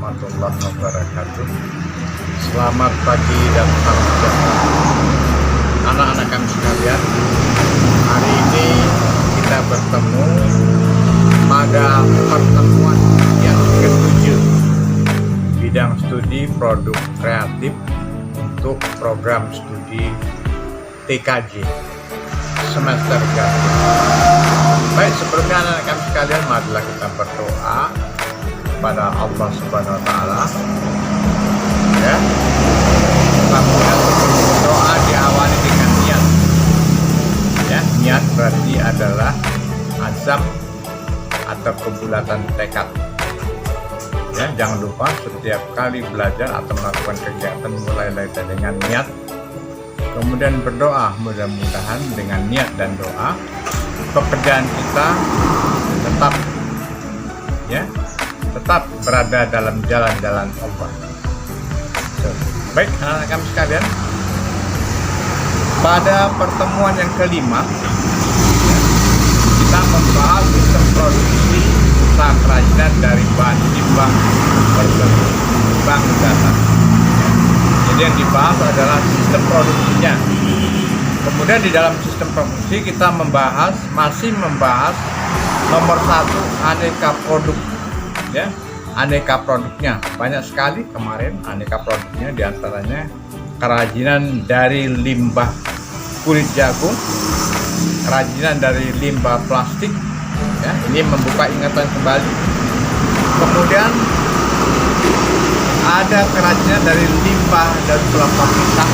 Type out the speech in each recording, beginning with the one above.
warahmatullahi wabarakatuh. Selamat pagi dan salam sejahtera anak-anak kami sekalian. Hari ini kita bertemu pada pertemuan yang ke-7 bidang studi produk kreatif untuk program studi TKJ semester ganjil. Baik, sebelumnya anak-anak kami sekalian, marilah kita berdoa kepada Allah Subhanahu wa Ta'ala. Ya, kemudian doa diawali dengan niat. Ya, niat berarti adalah azam atau kebulatan tekad. Ya, jangan lupa setiap kali belajar atau melakukan kegiatan mulailah dengan niat. Kemudian berdoa, mudah-mudahan dengan niat dan doa pekerjaan kita tetap berada dalam jalan-jalan Allah. Baik, anak-anak kami sekalian, pada pertemuan yang kelima kita membahas sistem produksi usaha kerajinan dari bahan limbah berbentuk bank data. Jadi yang dibahas adalah sistem produksinya. Kemudian di dalam sistem produksi kita masih membahas nomor 1, aneka produk. Ya, aneka produknya banyak sekali kemarin. Aneka produknya diantaranya kerajinan dari limbah kulit jagung, kerajinan dari limbah plastik. Ya, ini membuka ingatan kembali. Kemudian ada kerajinan dari limbah dan kelapa pisang.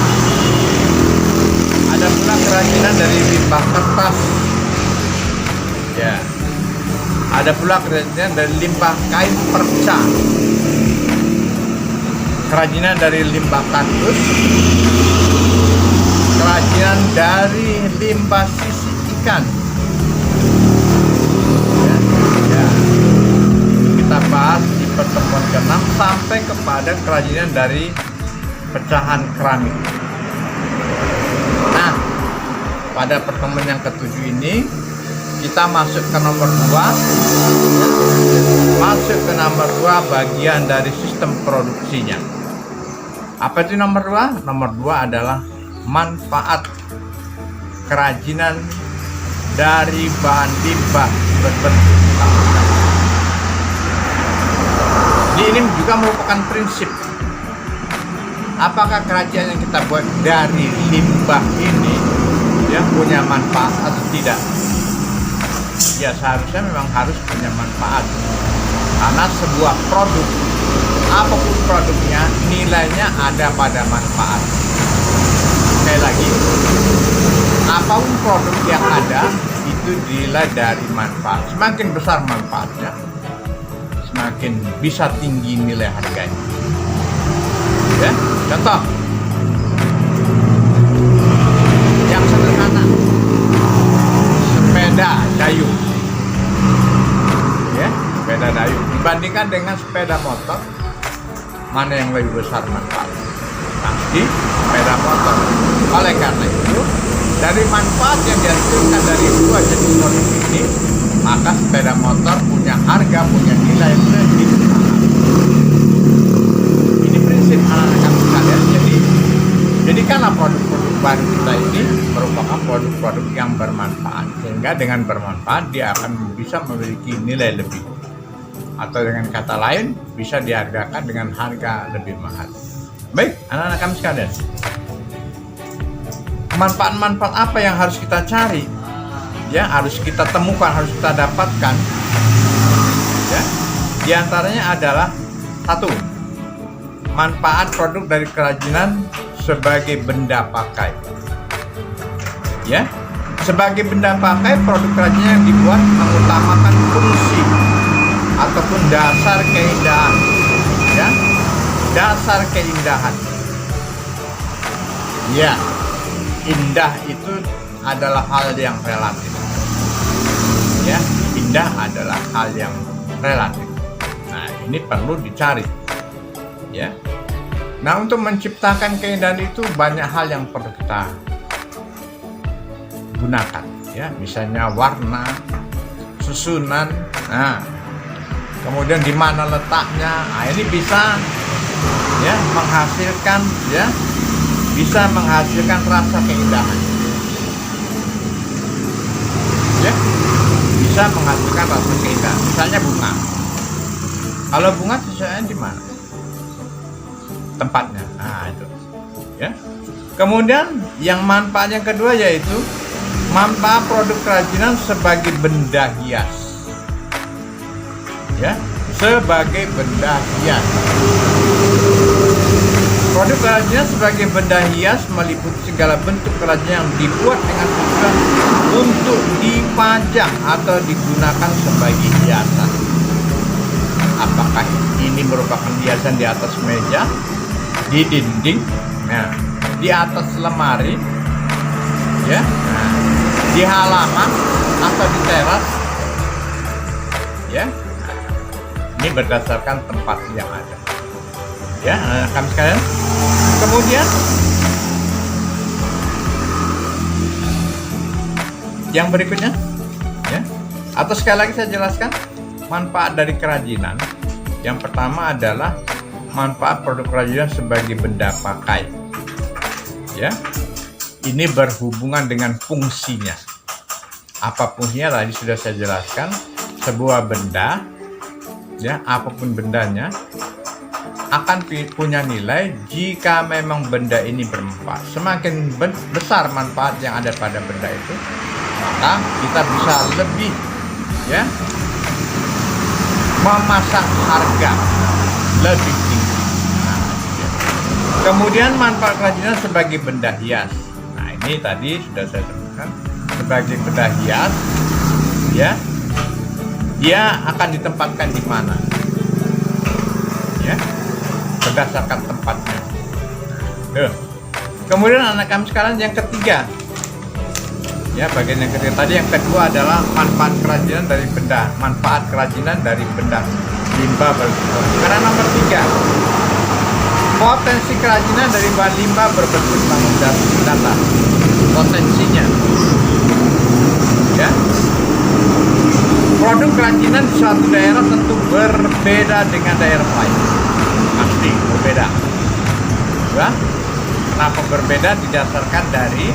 Ada pula kerajinan dari limbah kertas. Ya. Ada pula kerajinan dari limbah kain perca. Kerajinan dari limbah kardus. Kerajinan dari limbah sisik ikan. Ya. Kita bahas di pertemuan ke-6 sampai kepada kerajinan dari pecahan keramik. Nah, pada pertemuan yang ke-7 ini kita masuk ke nomor 2. Masuk ke nomor 2 bagian dari sistem produksinya. Apa itu nomor 2? Nomor 2 adalah manfaat kerajinan dari bahan limbah berbentuk tanaman. Jadi ini juga merupakan prinsip. Apakah kerajinan yang kita buat dari limbah ini punya manfaat atau tidak? Ya, seharusnya memang harus punya manfaat, karena sebuah produk, apapun produknya, nilainya ada pada manfaat. Sekali lagi, apapun produk yang ada itu dinilai dari manfaat. Semakin besar manfaatnya, semakin bisa tinggi nilai harganya. Ya, contoh yang sederhana, sepeda dayung. Ya, sepeda dayung dibandingkan dengan sepeda motor, mana yang lebih besar manfaatnya? Pasti sepeda motor. Oleh karena itu, dari manfaat yang dihasilkan dari dua jenis produk ini, maka sepeda motor punya harga, punya nilai lebih mahal. Ini prinsip anak-anak kami sekalian. Jadi jadikanlah produk-produk baru kita ini merupakan produk-produk yang bermanfaat, sehingga dengan bermanfaat dia akan bisa memiliki nilai lebih, atau dengan kata lain bisa dihargakan dengan harga lebih mahal. Baik, anak-anak kami sekalian, manfaat-manfaat apa yang harus kita cari? Ya, harus kita temukan, harus kita dapatkan. Ya, di antaranya adalah 1, manfaat produk dari kerajinan sebagai benda pakai. Ya, sebagai benda pakai, produk kerajinan yang dibuat mengutamakan fungsi ataupun dasar keindahan. Ya, dasar keindahan. Ya, indah itu adalah hal yang relatif. Ya, indah adalah hal yang relatif. Nah, ini perlu dicari. Ya. Nah, untuk menciptakan keindahan itu banyak hal yang perlu kita gunakan. Ya, misalnya warna, susunan. Nah, kemudian di mana letaknya. Nah, ini bisa ya menghasilkan rasa keindahan. Ya, bisa menghasilkan rasa keindahan. Misalnya bunga. Kalau bunga sesuainya di mana? Tempatnya. Nah, itu. Ya. Kemudian yang manfaat yang kedua yaitu manfaat produk kerajinan sebagai benda hias. Ya, sebagai benda hias. Produk kerajinan sebagai benda hias meliputi segala bentuk kerajinan yang dibuat dengan tujuan untuk dipajang atau digunakan sebagai hiasan. Apakah ini merupakan hiasan di atas meja, di dinding, nah, di atas lemari, ya, nah, di halaman atau di teras, ya. Ini berdasarkan tempat yang ada. Ya, kami sekalian. Kemudian yang berikutnya, ya. Atau sekali lagi saya jelaskan manfaat dari kerajinan. Yang pertama adalah manfaat produk kerajinan sebagai benda pakai. Ya. Ini berhubungan dengan fungsinya. Apa fungsinya tadi sudah saya jelaskan. Sebuah benda, ya, apapun bendanya akan punya nilai jika memang benda ini bermanfaat. Semakin besar manfaat yang ada pada benda itu, maka kita bisa lebih, ya, memasang harga lebih tinggi. Nah, ya. Kemudian manfaat kerajinan sebagai benda hias. Nah, ini tadi sudah saya sebutkan sebagai benda hias, ya. Dia akan ditempatkan di mana? Ya, berdasarkan tempatnya. Kemudian anak kami sekarang yang ketiga, ya, bagian yang ketiga tadi. Yang kedua adalah manfaat kerajinan dari benda, manfaat kerajinan dari benda limbah berbentuk. Karena nomor 3, potensi kerajinan dari bahan limbah berbentuk bangun data. Potensinya, ya, produk kerajinan di suatu daerah tentu berbeda dengan daerah lain. Pasti berbeda. Ya. Kenapa berbeda? Didasarkan dari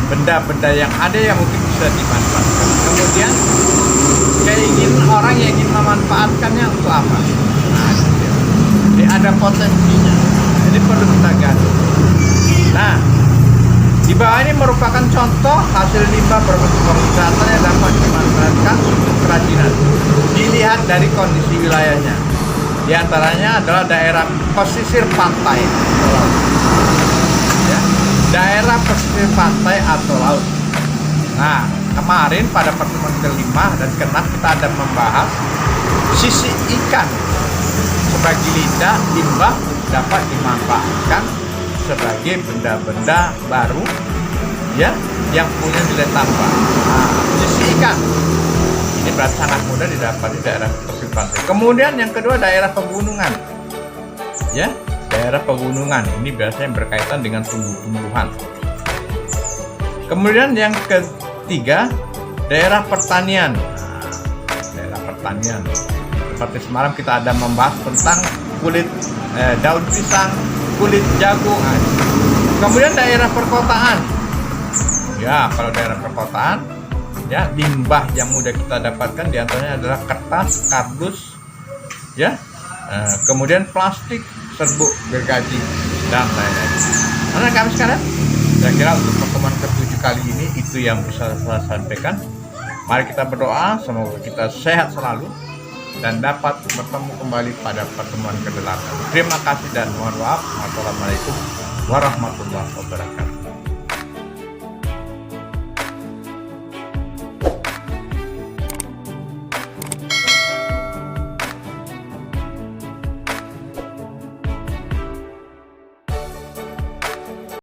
benda-benda yang ada yang mungkin bisa dimanfaatkan. Kemudian keinginan orang yang ingin memanfaatkannya untuk apa? Nah, jadi ada potensinya. Jadi perlu kita gali. Nah, di bawah ini merupakan contoh hasil limbah berbentuk bangun datar yang dapat dimanfaatkan untuk kerajinan. Dilihat dari kondisi wilayahnya. Di antaranya adalah daerah pesisir pantai atau laut. Ya, daerah pesisir pantai atau laut. Nah, kemarin pada pertemuan ke-5 dan ke-6 kita ada membahas sisi ikan sebagai limbah dapat dimanfaatkan sebagai benda-benda baru, ya, yang punya nilai tambah. Nah, sisi ikan ini berarti sangat mudah didapat di daerah pesisir pantai. Kemudian yang kedua daerah pegunungan, ya, daerah pegunungan ini biasanya berkaitan dengan tumbuh-tumbuhan. Kemudian yang ketiga daerah pertanian. Nah, daerah pertanian seperti semalam kita ada membahas tentang kulit daun pisang, kulit jagung. Kemudian daerah perkotaan, ya, kalau daerah perkotaan, ya, limbah yang mudah kita dapatkan diantaranya adalah kertas, kardus, ya, kemudian plastik, serbuk, gergaji, dan lain-lain. Karena kami sekarang, saya kira untuk pertemuan ke-7 kali ini itu yang bisa saya sampaikan. Mari kita berdoa semoga kita sehat selalu dan dapat bertemu kembali pada pertemuan ke-8. Terima kasih dan mohon maaf. Wassalamualaikum warahmatullahi wabarakatuh.